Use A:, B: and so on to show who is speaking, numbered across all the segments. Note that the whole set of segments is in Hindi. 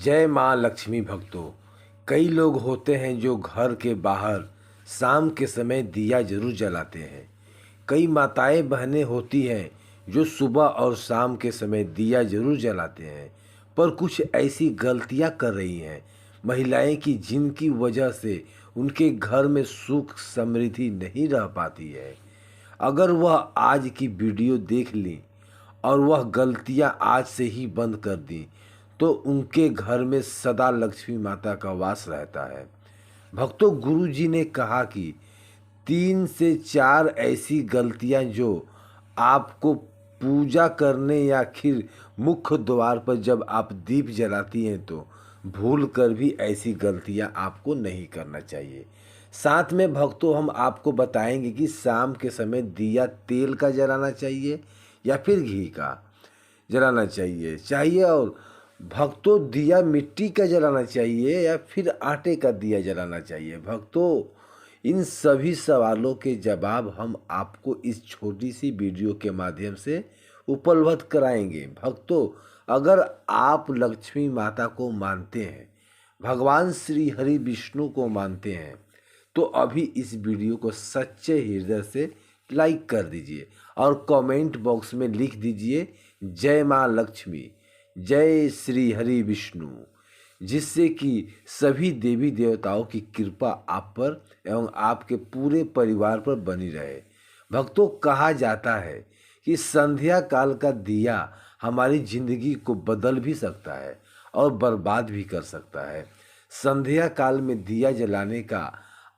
A: जय माँ लक्ष्मी भक्तों। कई लोग होते हैं जो घर के बाहर शाम के समय दिया जरूर जलाते हैं। कई माताएं बहनें होती हैं जो सुबह और शाम के समय दिया जरूर जलाते हैं, पर कुछ ऐसी गलतियां कर रही हैं महिलाएं की जिनकी वजह से उनके घर में सुख समृद्धि नहीं रह पाती है। अगर वह आज की वीडियो देख ली और वह गलतियां आज से ही बंद कर दी तो उनके घर में सदा लक्ष्मी माता का वास रहता है। भक्तों, गुरु जी ने कहा कि 3 से 4 ऐसी गलतियां जो आपको पूजा करने या फिर मुख्य द्वार पर जब आप दीप जलाती हैं तो भूल कर भी ऐसी गलतियां आपको नहीं करना चाहिए। साथ में भक्तों, हम आपको बताएंगे कि शाम के समय दिया तेल का जलाना चाहिए या फिर घी का जलाना चाहिए और भक्तों दिया मिट्टी का जलाना चाहिए या फिर आटे का दिया जलाना चाहिए। भक्तों, इन सभी सवालों के जवाब हम आपको इस छोटी सी वीडियो के माध्यम से उपलब्ध कराएंगे। भक्तों, अगर आप लक्ष्मी माता को मानते हैं, भगवान श्री हरि विष्णु को मानते हैं, तो अभी इस वीडियो को सच्चे हृदय से लाइक कर दीजिए और कमेंट बॉक्स में लिख दीजिए जय माँ लक्ष्मी, जय श्री हरि विष्णु, जिससे कि सभी देवी देवताओं की कृपा आप पर एवं आपके पूरे परिवार पर बनी रहे। भक्तों, कहा जाता है कि संध्या काल का दिया हमारी जिंदगी को बदल भी सकता है और बर्बाद भी कर सकता है। संध्या काल में दिया जलाने का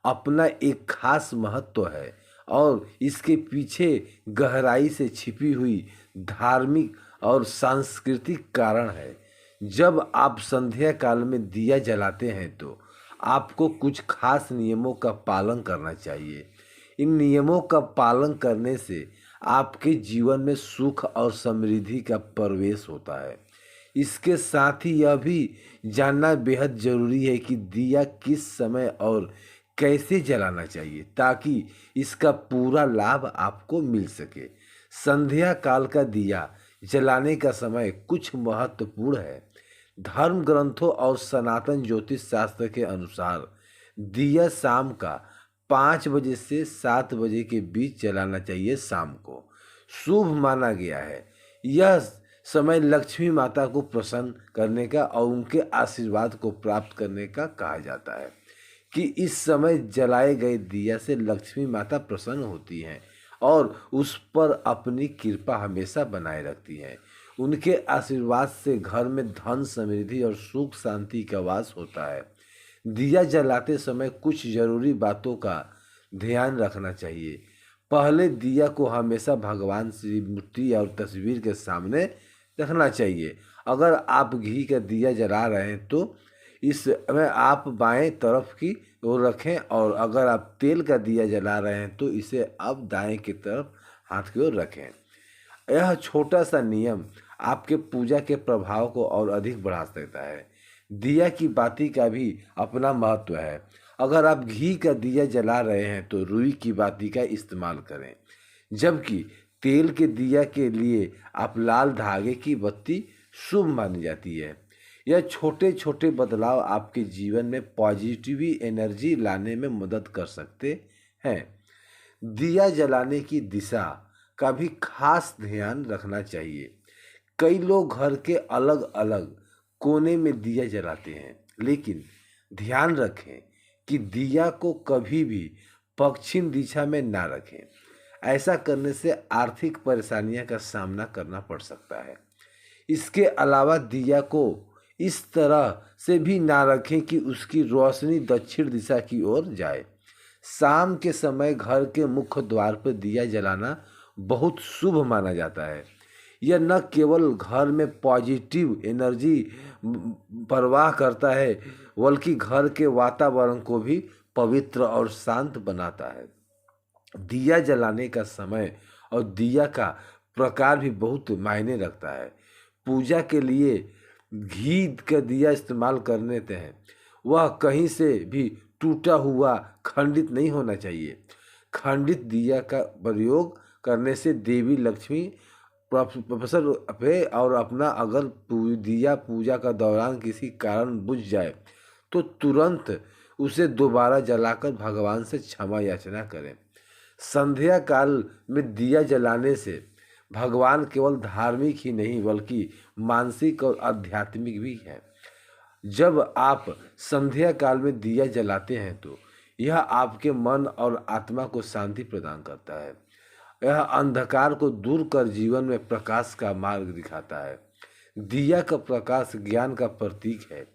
A: अपना एक खास महत्व है और इसके पीछे गहराई से छिपी हुई धार्मिक और सांस्कृतिक कारण है। जब आप संध्या काल में दिया जलाते हैं तो आपको कुछ खास नियमों का पालन करना चाहिए। इन नियमों का पालन करने से आपके जीवन में सुख और समृद्धि का प्रवेश होता है। इसके साथ ही यह भी जानना बेहद जरूरी है कि दिया किस समय और कैसे जलाना चाहिए ताकि इसका पूरा लाभ आपको मिल सके। संध्या काल का दिया जलाने का समय कुछ महत्वपूर्ण है। धर्म ग्रंथों और सनातन ज्योतिष शास्त्र के अनुसार दिया शाम का 5 बजे से 7 बजे के बीच जलाना चाहिए। शाम को शुभ माना गया है। यह समय लक्ष्मी माता को प्रसन्न करने का और उनके आशीर्वाद को प्राप्त करने का कहा जाता है कि इस समय जलाए गए दिया से लक्ष्मी माता प्रसन्न होती हैं और उस पर अपनी कृपा हमेशा बनाए रखती हैं। उनके आशीर्वाद से घर में धन समृद्धि और सुख शांति का वास होता है। दिया जलाते समय कुछ जरूरी बातों का ध्यान रखना चाहिए। पहले दिया को हमेशा भगवान श्री मूर्ति और तस्वीर के सामने रखना चाहिए। अगर आप घी का दिया जला रहे हैं तो इसमें आप बाएं तरफ की ओर रखें और अगर आप तेल का दिया जला रहे हैं तो इसे आप दाएं की तरफ हाथ की ओर रखें। यह छोटा सा नियम आपके पूजा के प्रभाव को और अधिक बढ़ा सकता है। दिया की बाती का भी अपना महत्व है। अगर आप घी का दिया जला रहे हैं तो रुई की बाती का इस्तेमाल करें, जबकि तेल के दिया के लिए आप लाल धागे की बत्ती शुभ मानी जाती है। यह छोटे छोटे बदलाव आपके जीवन में पॉजिटिव एनर्जी लाने में मदद कर सकते हैं। दिया जलाने की दिशा का भी खास ध्यान रखना चाहिए। कई लोग घर के अलग अलग कोने में दिया जलाते हैं, लेकिन ध्यान रखें कि दिया को कभी भी पश्चिम दिशा में ना रखें। ऐसा करने से आर्थिक परेशानियों का सामना करना पड़ सकता है। इसके अलावा दिया को इस तरह से भी ना रखें कि उसकी रोशनी दक्षिण दिशा की ओर जाए। शाम के समय घर के मुख्य द्वार पर दिया जलाना बहुत शुभ माना जाता है। यह न केवल घर में पॉजिटिव एनर्जी प्रवाह करता है, बल्कि घर के वातावरण को भी पवित्र और शांत बनाता है। दिया जलाने का समय और दिया का प्रकार भी बहुत मायने रखता है। पूजा के लिए घी का दिया इस्तेमाल करने हैं, वह कहीं से भी टूटा हुआ खंडित नहीं होना चाहिए। खंडित दिया का प्रयोग करने से देवी लक्ष्मी प्रोफेसर पे और अपना अगर दिया पूजा का दौरान किसी कारण बुझ जाए तो तुरंत उसे दोबारा जलाकर भगवान से क्षमा याचना करें। संध्या काल में दिया जलाने से भगवान केवल धार्मिक ही नहीं बल्कि मानसिक और आध्यात्मिक भी है। जब आप संध्या काल में दिया जलाते हैं तो यह आपके मन और आत्मा को शांति प्रदान करता है। यह अंधकार को दूर कर जीवन में प्रकाश का मार्ग दिखाता है। दिया का प्रकाश ज्ञान का प्रतीक है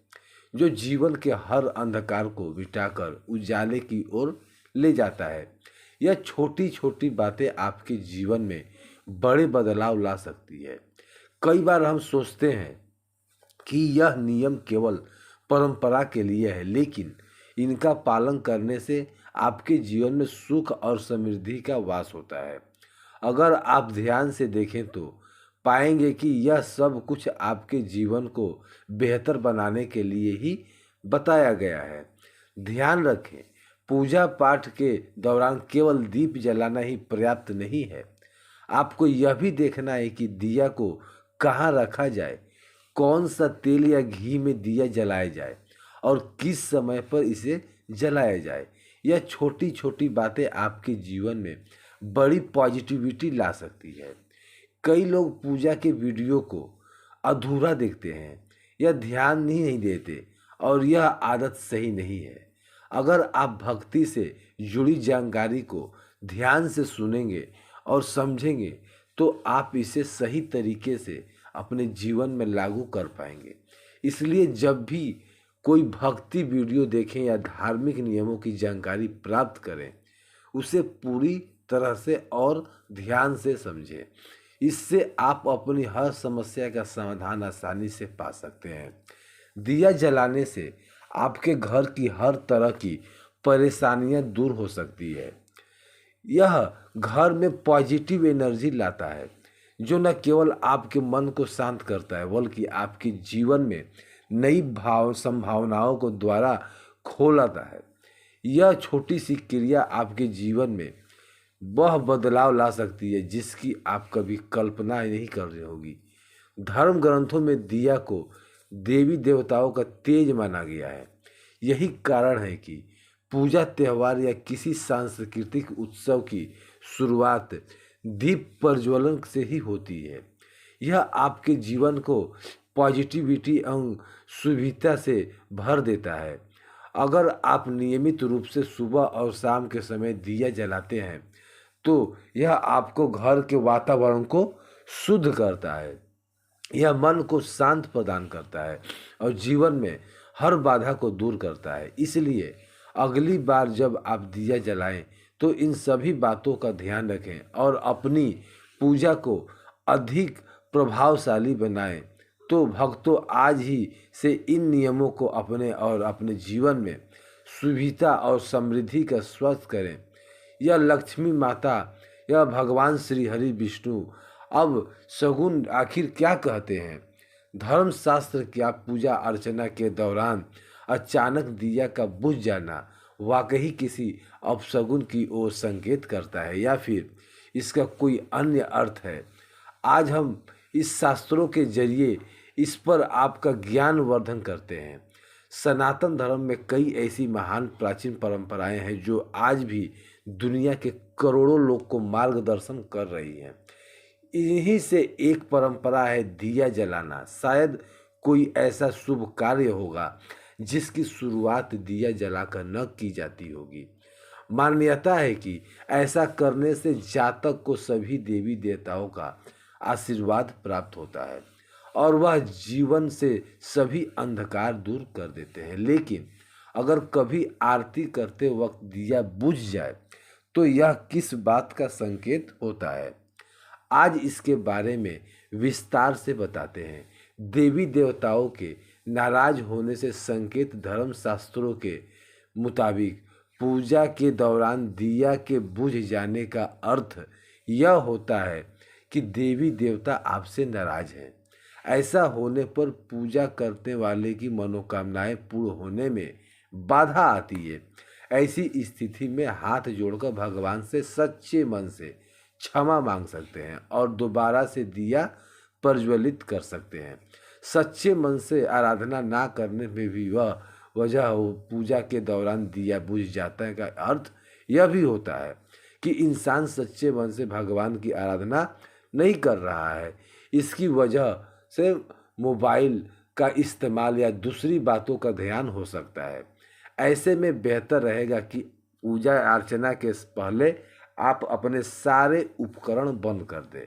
A: जो जीवन के हर अंधकार को मिटाकर उजाले की ओर ले जाता है। यह छोटी छोटी बातें आपके जीवन में बड़े बदलाव ला सकती है। कई बार हम सोचते हैं कि यह नियम केवल परंपरा के लिए है, लेकिन इनका पालन करने से आपके जीवन में सुख और समृद्धि का वास होता है। अगर आप ध्यान से देखें तो पाएंगे कि यह सब कुछ आपके जीवन को बेहतर बनाने के लिए ही बताया गया है। ध्यान रखें, पूजा पाठ के दौरान केवल दीप जलाना ही पर्याप्त नहीं है। आपको यह भी देखना है कि दिया को कहाँ रखा जाए, कौन सा तेल या घी में दिया जलाया जाए और किस समय पर इसे जलाया जाए। यह छोटी छोटी बातें आपके जीवन में बड़ी पॉजिटिविटी ला सकती है। कई लोग पूजा के वीडियो को अधूरा देखते हैं या ध्यान ही नहीं देते और यह आदत सही नहीं है। अगर आप भक्ति से जुड़ी जानकारी को ध्यान से सुनेंगे और समझेंगे तो आप इसे सही तरीके से अपने जीवन में लागू कर पाएंगे। इसलिए जब भी कोई भक्ति वीडियो देखें या धार्मिक नियमों की जानकारी प्राप्त करें, उसे पूरी तरह से और ध्यान से समझें। इससे आप अपनी हर समस्या का समाधान आसानी से पा सकते हैं। दिया जलाने से आपके घर की हर तरह की परेशानियां दूर हो सकती है। यह घर में पॉजिटिव एनर्जी लाता है जो न केवल आपके मन को शांत करता है बल्कि आपके जीवन में नई संभावनाओं को द्वारा खोलता है। यह छोटी सी क्रिया आपके जीवन में वह बदलाव ला सकती है जिसकी आप कभी कल्पना ही नहीं कर रही होगी। धर्म ग्रंथों में दिया को देवी देवताओं का तेज माना गया है। यही कारण है कि पूजा, त्योहार या किसी सांस्कृतिक उत्सव की शुरुआत दीप प्रज्वलन से ही होती है। यह आपके जीवन को पॉजिटिविटी और सुविधा से भर देता है। अगर आप नियमित रूप से सुबह और शाम के समय दिया जलाते हैं तो यह आपको घर के वातावरण को शुद्ध करता है। यह मन को शांत प्रदान करता है और जीवन में हर बाधा को दूर करता है। इसलिए अगली बार जब आप दिया जलाएं तो इन सभी बातों का ध्यान रखें और अपनी पूजा को अधिक प्रभावशाली बनाएं। तो भक्तों, आज ही से इन नियमों को अपने और अपने जीवन में सुविधा और समृद्धि का स्वस्थ करें। यह लक्ष्मी माता या भगवान श्री हरि विष्णु अब सगुन आखिर क्या कहते हैं। धर्मशास्त्र क्या पूजा अर्चना के दौरान अचानक दिया का बुझ जाना वाकई किसी अपशगुन की ओर संकेत करता है या फिर इसका कोई अन्य अर्थ है। आज हम इस शास्त्रों के जरिए इस पर आपका ज्ञान वर्धन करते हैं। सनातन धर्म में कई ऐसी महान प्राचीन परंपराएं हैं जो आज भी दुनिया के करोड़ों लोग को मार्गदर्शन कर रही हैं। इन्हीं से एक परंपरा है दिया जलाना। शायद कोई ऐसा शुभ कार्य होगा जिसकी शुरुआत दिया जलाकर न की जाती होगी। मान्यता है कि ऐसा करने से जातक को सभी देवी देवताओं का आशीर्वाद प्राप्त होता है और वह जीवन से सभी अंधकार दूर कर देते हैं। लेकिन अगर कभी आरती करते वक्त दिया बुझ जाए तो यह किस बात का संकेत होता है, आज इसके बारे में विस्तार से बताते हैं। देवी देवताओं के नाराज होने से संकेत धर्मशास्त्रों के मुताबिक पूजा के दौरान दिया के बुझ जाने का अर्थ यह होता है कि देवी देवता आपसे नाराज हैं। ऐसा होने पर पूजा करने वाले की मनोकामनाएं पूर्ण होने में बाधा आती है। ऐसी स्थिति में हाथ जोड़कर भगवान से सच्चे मन से क्षमा मांग सकते हैं और दोबारा से दिया प्रज्वलित कर सकते हैं। सच्चे मन से आराधना ना करने में भी वह वजह हो पूजा के दौरान दिया बुझ जाता है का अर्थ यह भी होता है कि इंसान सच्चे मन से भगवान की आराधना नहीं कर रहा है। इसकी वजह से मोबाइल का इस्तेमाल या दूसरी बातों का ध्यान हो सकता है। ऐसे में बेहतर रहेगा कि पूजा अर्चना के पहले आप अपने सारे उपकरण बंद कर दें।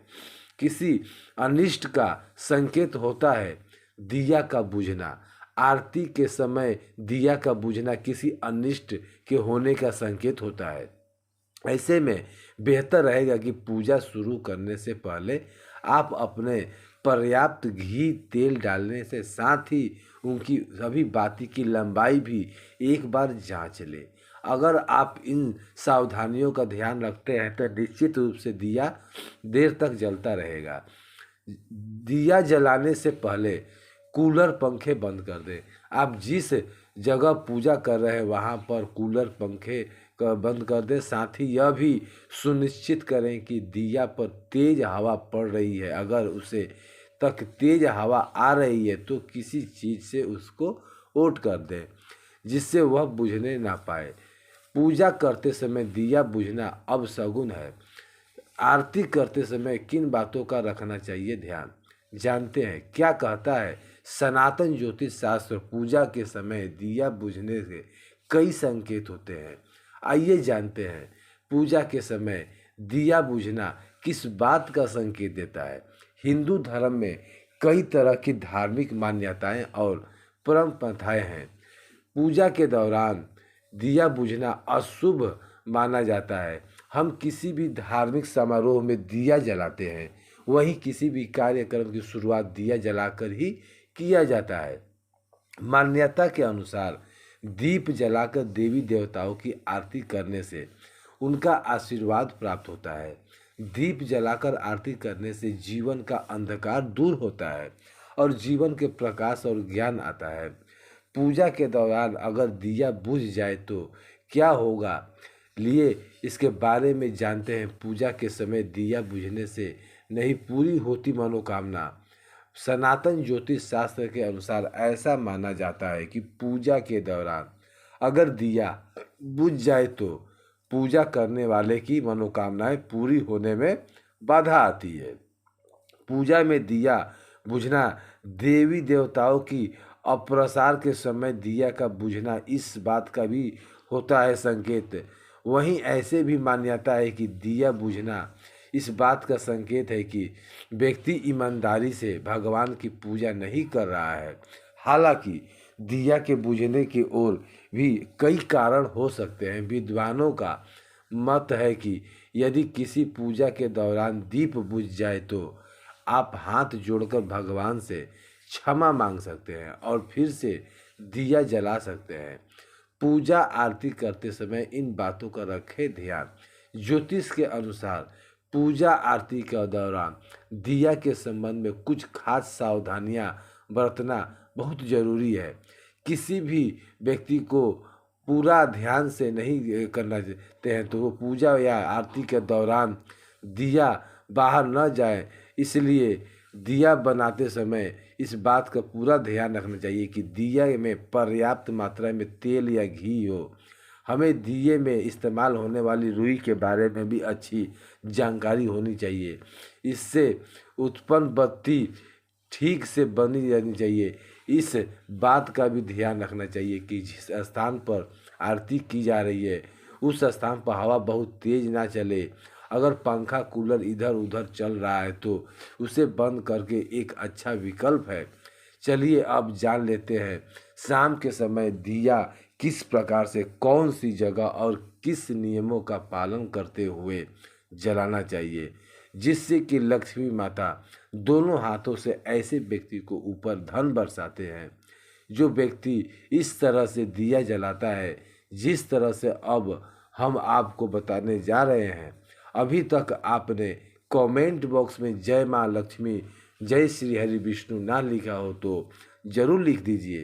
A: किसी अनिष्ट का संकेत होता है दिया का बुझना। आरती के समय दिया का बुझना किसी अनिष्ट के होने का संकेत होता है। ऐसे में बेहतर रहेगा कि पूजा शुरू करने से पहले आप अपने पर्याप्त घी तेल डालने से साथ ही उनकी सभी बाती की लंबाई भी एक बार जांच लें। अगर आप इन सावधानियों का ध्यान रखते हैं तो निश्चित रूप से दिया देर तक जलता रहेगा। दिया जलाने से पहले कूलर पंखे बंद कर दें। आप जिस जगह पूजा कर रहे हैं वहाँ पर कूलर पंखे बंद कर दें। साथ ही यह भी सुनिश्चित करें कि दिया पर तेज हवा पड़ रही है। अगर उसे तक तेज हवा आ रही है तो किसी चीज़ से उसको ओट कर दें जिससे वह बुझने ना पाए। पूजा करते समय दिया बुझना अपशगुन है। आरती करते समय किन बातों का रखना चाहिए ध्यान जानते हैं। क्या कहता है सनातन ज्योतिष शास्त्र? पूजा के समय दिया बुझने से कई संकेत होते हैं। आइए जानते हैं पूजा के समय दिया बुझना किस बात का संकेत देता है। हिंदू धर्म में कई तरह की धार्मिक मान्यताएं और परंपराएं हैं। पूजा के दौरान दिया बुझना अशुभ माना जाता है। हम किसी भी धार्मिक समारोह में दिया जलाते हैं, वहीं किसी भी कार्यक्रम की शुरुआत दिया जलाकर ही किया जाता है। मान्यता के अनुसार दीप जलाकर देवी देवताओं की आरती करने से उनका आशीर्वाद प्राप्त होता है। दीप जलाकर आरती करने से जीवन का अंधकार दूर होता है और जीवन के प्रकाश और ज्ञान आता है। पूजा के दौरान अगर दिया बुझ जाए तो क्या होगा, लिए इसके बारे में जानते हैं। पूजा के समय दिया बुझने से नहीं पूरी होती मनोकामना। सनातन ज्योतिष शास्त्र के अनुसार ऐसा माना जाता है कि पूजा के दौरान अगर दिया बुझ जाए तो पूजा करने वाले की मनोकामनाएं पूरी होने में बाधा आती है। पूजा में दिया बुझना देवी देवताओं की अप्रसार के समय दिया का बुझना इस बात का भी होता है संकेत। वहीं ऐसे भी मान्यता है कि दिया बुझना इस बात का संकेत है कि व्यक्ति ईमानदारी से भगवान की पूजा नहीं कर रहा है। हालांकि दिया के बुझने की ओर भी कई कारण हो सकते हैं। विद्वानों का मत है कि यदि किसी पूजा के दौरान दीप बुझ जाए तो आप हाथ जोड़कर भगवान से क्षमा मांग सकते हैं और फिर से दिया जला सकते हैं। पूजा आरती करते समय इन बातों का रखें ध्यान। ज्योतिष के अनुसार पूजा आरती के दौरान दिया के संबंध में कुछ खास सावधानियां बरतना बहुत जरूरी है। किसी भी व्यक्ति को पूरा ध्यान से नहीं करना चाहते हैं तो वो पूजा या आरती के दौरान दिया बाहर न जाए। इसलिए दिया बनाते समय इस बात का पूरा ध्यान रखना चाहिए कि दिया में पर्याप्त मात्रा में तेल या घी हो। हमें दिए में इस्तेमाल होने वाली रुई के बारे में भी अच्छी जानकारी होनी चाहिए। इससे उत्पन्न बत्ती ठीक से बनी रहनी चाहिए। इस बात का भी ध्यान रखना चाहिए कि जिस स्थान पर आरती की जा रही है उस स्थान पर हवा बहुत तेज ना चले। अगर पंखा कूलर इधर उधर चल रहा है तो उसे बंद करके एक अच्छा विकल्प है। चलिए अब जान लेते हैं शाम के समय दिया किस प्रकार से कौन सी जगह और किस नियमों का पालन करते हुए जलाना चाहिए जिससे कि लक्ष्मी माता दोनों हाथों से ऐसे व्यक्ति को ऊपर धन बरसाते हैं। जो व्यक्ति इस तरह से दिया जलाता है जिस तरह से अब हम आपको बताने जा रहे हैं, अभी तक आपने कमेंट बॉक्स में जय माँ लक्ष्मी जय श्री हरि विष्णु ना लिखा हो तो ज़रूर लिख दीजिए,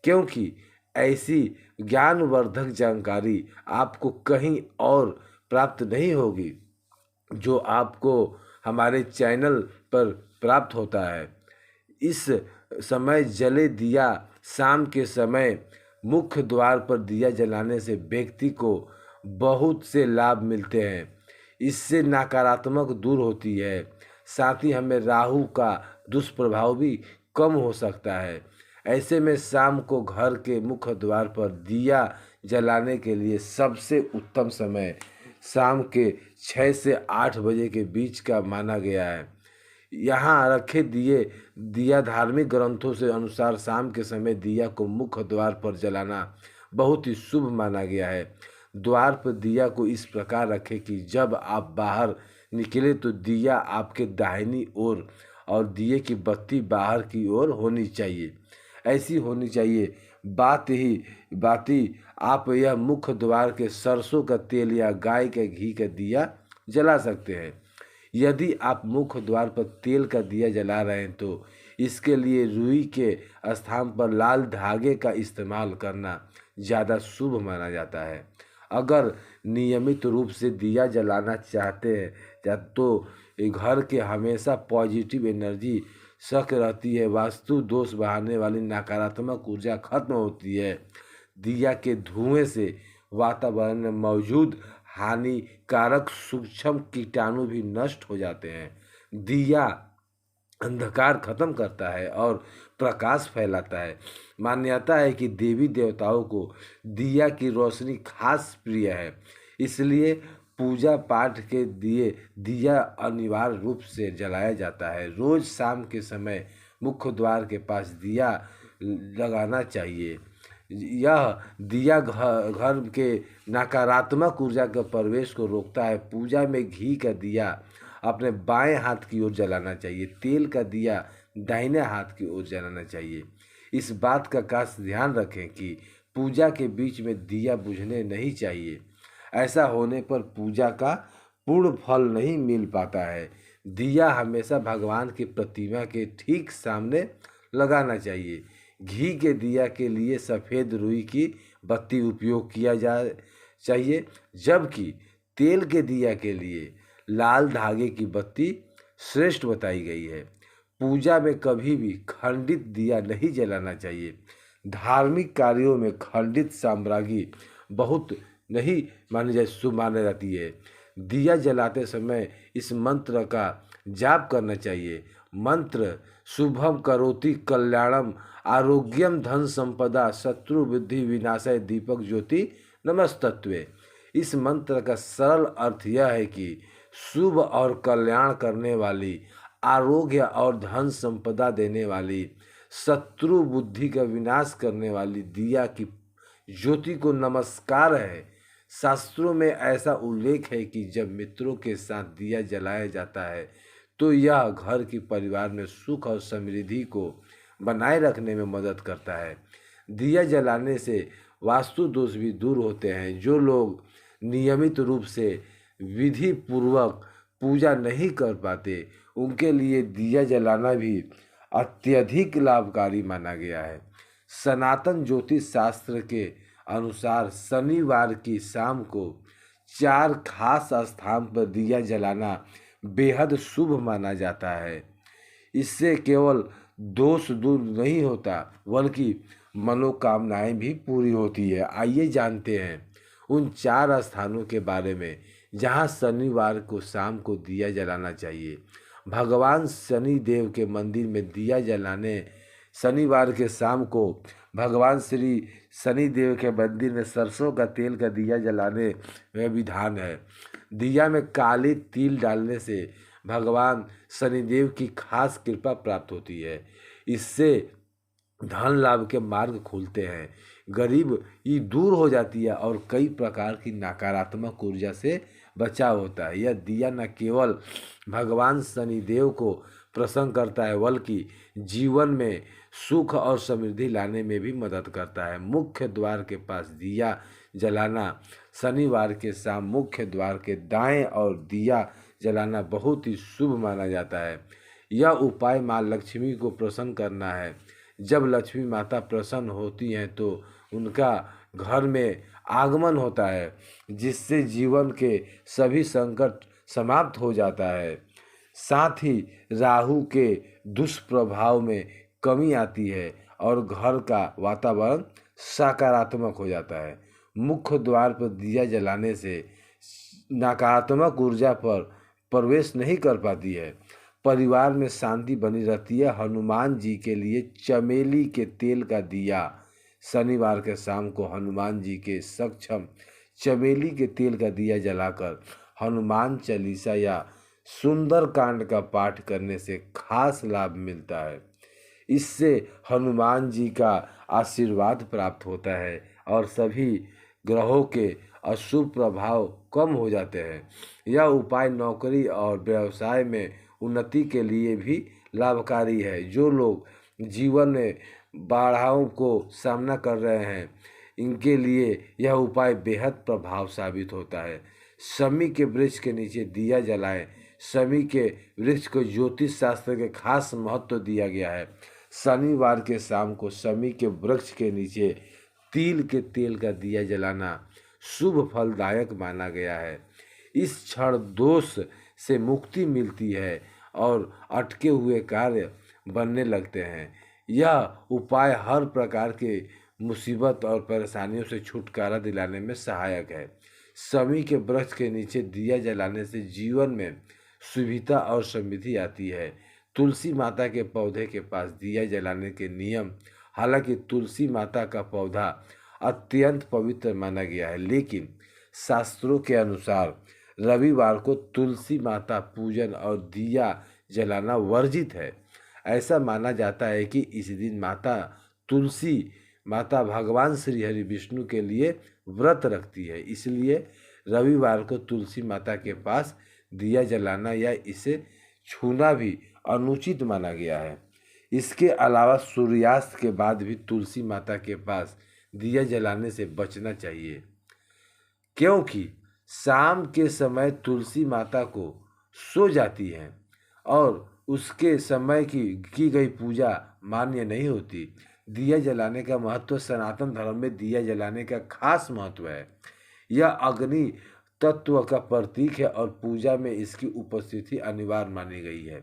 A: क्योंकि ऐसी ज्ञानवर्धक जानकारी आपको कहीं और प्राप्त नहीं होगी। जो आपको हमारे चैनल पर प्राप्त होता है। इस समय जले दिया शाम के समय मुख्य द्वार पर दिया जलाने से व्यक्ति को बहुत से लाभ मिलते हैं। इससे नकारात्मक दूर होती है, साथ ही हमें राहु का दुष्प्रभाव भी कम हो सकता है। ऐसे में शाम को घर के मुख्य द्वार पर दिया जलाने के लिए सबसे उत्तम समय शाम के 6 से 8 बजे के बीच का माना गया है। यहाँ रखे दिया धार्मिक ग्रंथों से अनुसार शाम के समय दिया को मुख्य द्वार पर जलाना बहुत ही शुभ माना गया है। द्वार पर दिया को इस प्रकार रखें कि जब आप बाहर निकले तो दिया आपके दाहिनी ओर और दिए की बत्ती बाहर की ओर होनी चाहिए। ऐसी होनी चाहिए। बाती आप यह मुख्य द्वार के सरसों का तेल या गाय के घी का दिया जला सकते हैं। यदि आप मुख्य द्वार पर तेल का दिया जला रहे हैं तो इसके लिए रुई के स्थान पर लाल धागे का इस्तेमाल करना ज़्यादा शुभ माना जाता है। अगर नियमित रूप से दिया जलाना चाहते हैं तो घर के हमेशा पॉजिटिव एनर्जी शक रहती है, वास्तु दोष बढ़ाने वाली नकारात्मक ऊर्जा खत्म होती है। दिया के धुएं से वातावरण में मौजूद हानिकारक सूक्ष्म कीटाणु भी नष्ट हो जाते हैं। दिया अंधकार खत्म करता है और प्रकाश फैलाता है। मान्यता है कि देवी देवताओं को दिया की रोशनी खास प्रिय है, इसलिए पूजा पाठ के दिया अनिवार्य रूप से जलाया जाता है। रोज शाम के समय मुख्य द्वार के पास दिया लगाना चाहिए। यह दिया घर के नकारात्मक ऊर्जा के प्रवेश को रोकता है। पूजा में घी का दिया अपने बाएं हाथ की ओर जलाना चाहिए, तेल का दिया दाहिने हाथ की ओर जलाना चाहिए। इस बात का खास ध्यान रखें कि पूजा के बीच में दिया बुझने नहीं चाहिए। ऐसा होने पर पूजा का पूर्ण फल नहीं मिल पाता है। दिया हमेशा भगवान की प्रतिमा के ठीक सामने लगाना चाहिए। घी के दिया के लिए सफ़ेद रुई की बत्ती उपयोग किया चाहिए, जबकि तेल के दिया के लिए लाल धागे की बत्ती श्रेष्ठ बताई गई है। पूजा में कभी भी खंडित दिया नहीं जलाना चाहिए। धार्मिक कार्यों में खंडित सामग्री बहुत नहीं मानी जाए शुभ मानी जाती है। दिया जलाते समय इस मंत्र का जाप करना चाहिए। मंत्र शुभम करोति कल्याणम आरोग्यम धन संपदा शत्रु बुद्धि विनाशाय दीपक ज्योति नमस्तत्वे। इस मंत्र का सरल अर्थ यह है कि शुभ और कल्याण करने वाली, आरोग्य और धन संपदा देने वाली, शत्रु बुद्धि का विनाश करने वाली दिया की ज्योति को नमस्कार है। शास्त्रों में ऐसा उल्लेख है कि जब मित्रों के साथ दिया जलाया जाता है तो यह घर की परिवार में सुख और समृद्धि को बनाए रखने में मदद करता है। दिया जलाने से वास्तु दोष भी दूर होते हैं। जो लोग नियमित रूप से विधि पूर्वक पूजा नहीं कर पाते उनके लिए दिया जलाना भी अत्यधिक लाभकारी माना गया है। सनातन ज्योतिष शास्त्र के अनुसार शनिवार की शाम को 4 खास स्थान पर दिया जलाना बेहद शुभ माना जाता है। इससे केवल दोष दूर नहीं होता बल्कि मनोकामनाएं भी पूरी होती है। आइए जानते हैं उन 4 स्थानों के बारे में जहां शनिवार को शाम को दिया जलाना चाहिए। भगवान शनि देव के मंदिर में दिया जलाने शनिवार के शाम को भगवान श्री शनि देव के मंदिर में सरसों का तेल का दिया जलाने में विधान है। दिया में काले तिल डालने से भगवान शनिदेव की खास कृपा प्राप्त होती है। इससे धन लाभ के मार्ग खुलते हैं, गरीबी दूर हो जाती है और कई प्रकार की नकारात्मक ऊर्जा से बचाव होता है। यह दिया न केवल भगवान शनिदेव को प्रसन्न करता है बल्कि जीवन में सुख और समृद्धि लाने में भी मदद करता है। मुख्य द्वार के पास दिया जलाना शनिवार के शाम मुख्य द्वार के दाएं और दिया जलाना बहुत ही शुभ माना जाता है। यह उपाय माँ लक्ष्मी को प्रसन्न करना है। जब लक्ष्मी माता प्रसन्न होती हैं तो उनका घर में आगमन होता है, जिससे जीवन के सभी संकट समाप्त हो जाता है। साथ ही राहु के दुष्प्रभाव में कमी आती है और घर का वातावरण सकारात्मक हो जाता है। मुख्य द्वार पर दिया जलाने से नकारात्मक ऊर्जा पर प्रवेश नहीं कर पाती है। परिवार में शांति बनी रहती है। हनुमान जी के लिए चमेली के तेल का दिया, शनिवार के शाम को हनुमान जी के सक्षम चमेली के तेल का दिया जलाकर हनुमान चालीसा या सुंदर कांड का पाठ करने से खास लाभ मिलता है। इससे हनुमान जी का आशीर्वाद प्राप्त होता है और सभी ग्रहों के अशुभ प्रभाव कम हो जाते हैं। यह उपाय नौकरी और व्यवसाय में उन्नति के लिए भी लाभकारी है। जो लोग जीवन में बाधाओं को सामना कर रहे हैं, इनके लिए यह उपाय बेहद प्रभाव साबित होता है। शमी के वृक्ष के नीचे दिया जलाएं। शमी के वृक्ष को ज्योतिष शास्त्र के खास महत्व दिया गया है। शनिवार के शाम को शमी के वृक्ष के नीचे तिल के तेल का दिया जलाना शुभ फलदायक माना गया है। इस क्षण दोष से मुक्ति मिलती है और अटके हुए कार्य बनने लगते हैं। यह उपाय हर प्रकार के मुसीबत और परेशानियों से छुटकारा दिलाने में सहायक है। शमी के वृक्ष के नीचे दिया जलाने से जीवन में सुविधा और समृद्धि आती है। तुलसी माता के पौधे के पास दिया जलाने के नियम, हालांकि तुलसी माता का पौधा अत्यंत पवित्र माना गया है, लेकिन शास्त्रों के अनुसार रविवार को तुलसी माता पूजन और दिया जलाना वर्जित है। ऐसा माना जाता है कि इस दिन माता तुलसी माता भगवान श्री हरि विष्णु के लिए व्रत रखती है, इसलिए रविवार को तुलसी माता के पास दिया जलाना या इसे छूना भी अनुचित माना गया है। इसके अलावा सूर्यास्त के बाद भी तुलसी माता के पास दिया जलाने से बचना चाहिए, क्योंकि शाम के समय तुलसी माता को सो जाती हैं और उसके समय की गई पूजा मान्य नहीं होती। दिया जलाने का महत्व, सनातन धर्म में दिया जलाने का खास महत्व है। यह अग्नि तत्व का प्रतीक है और पूजा में इसकी उपस्थिति अनिवार्य मानी गई है।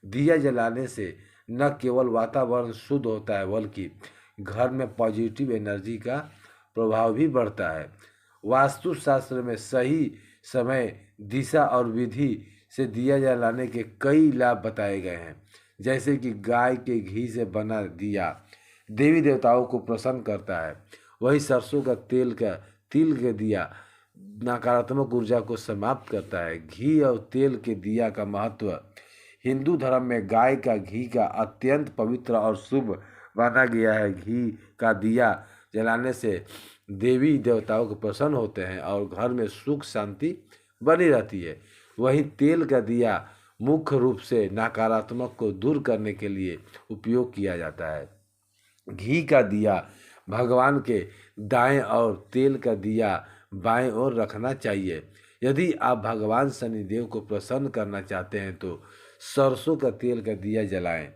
A: दिया जलाने से न केवल वातावरण शुद्ध होता है, बल्कि घर में पॉजिटिव एनर्जी का प्रभाव भी बढ़ता है। वास्तुशास्त्र में सही समय, दिशा और विधि से दिया जलाने के कई लाभ बताए गए हैं, जैसे कि गाय के घी से बना दिया देवी देवताओं को प्रसन्न करता है। वही सरसों का तिल के दिया नकारात्मक ऊर्जा को समाप्त करता है। घी और तेल के दिया का महत्व, हिंदू धर्म में गाय का घी का अत्यंत पवित्र और शुभ माना गया है। घी का दिया जलाने से देवी देवताओं को प्रसन्न होते हैं और घर में सुख शांति बनी रहती है। वहीं तेल का दिया मुख्य रूप से नकारात्मक को दूर करने के लिए उपयोग किया जाता है। घी का दिया भगवान के दाएं और तेल का दिया बाएं ओर रखना चाहिए। यदि आप भगवान शनिदेव को प्रसन्न करना चाहते हैं तो सरसों का तेल का दिया जलाएं।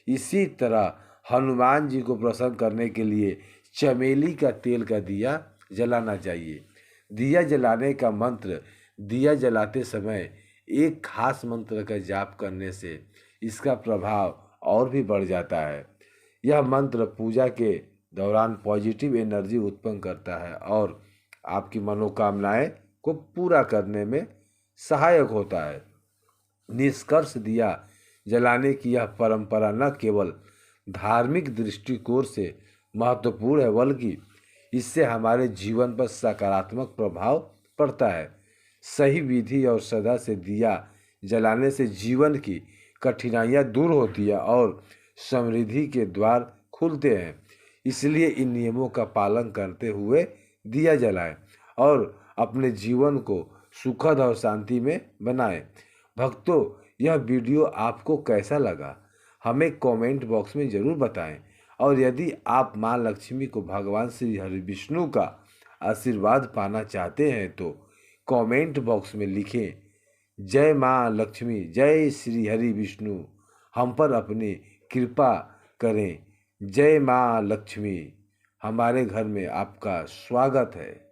A: इसी तरह हनुमान जी को प्रसन्न करने के लिए चमेली का तेल का दिया जलाना चाहिए। दिया जलाने का मंत्र, दिया जलाते समय एक खास मंत्र का जाप करने से इसका प्रभाव और भी बढ़ जाता है। यह मंत्र पूजा के दौरान पॉजिटिव एनर्जी उत्पन्न करता है और आपकी मनोकामनाएं को पूरा करने में सहायक होता है। निष्कर्ष, दिया जलाने की यह परंपरा न केवल धार्मिक दृष्टिकोण से महत्वपूर्ण है, बल्कि इससे हमारे जीवन पर सकारात्मक प्रभाव पड़ता है। सही विधि और श्रद्धा से दिया जलाने से जीवन की कठिनाइयाँ दूर होती है और समृद्धि के द्वार खुलते हैं। इसलिए इन नियमों का पालन करते हुए दिया जलाएं और अपने जीवन को सुखद और शांति में बनाएं। भक्तों, यह वीडियो आपको कैसा लगा हमें कमेंट बॉक्स में ज़रूर बताएं और यदि आप माँ लक्ष्मी को भगवान श्री हरि विष्णु का आशीर्वाद पाना चाहते हैं तो कमेंट बॉक्स में लिखें, जय माँ लक्ष्मी, जय श्री हरि विष्णु, हम पर अपनी कृपा करें। जय माँ लक्ष्मी। हमारे घर में आपका स्वागत है।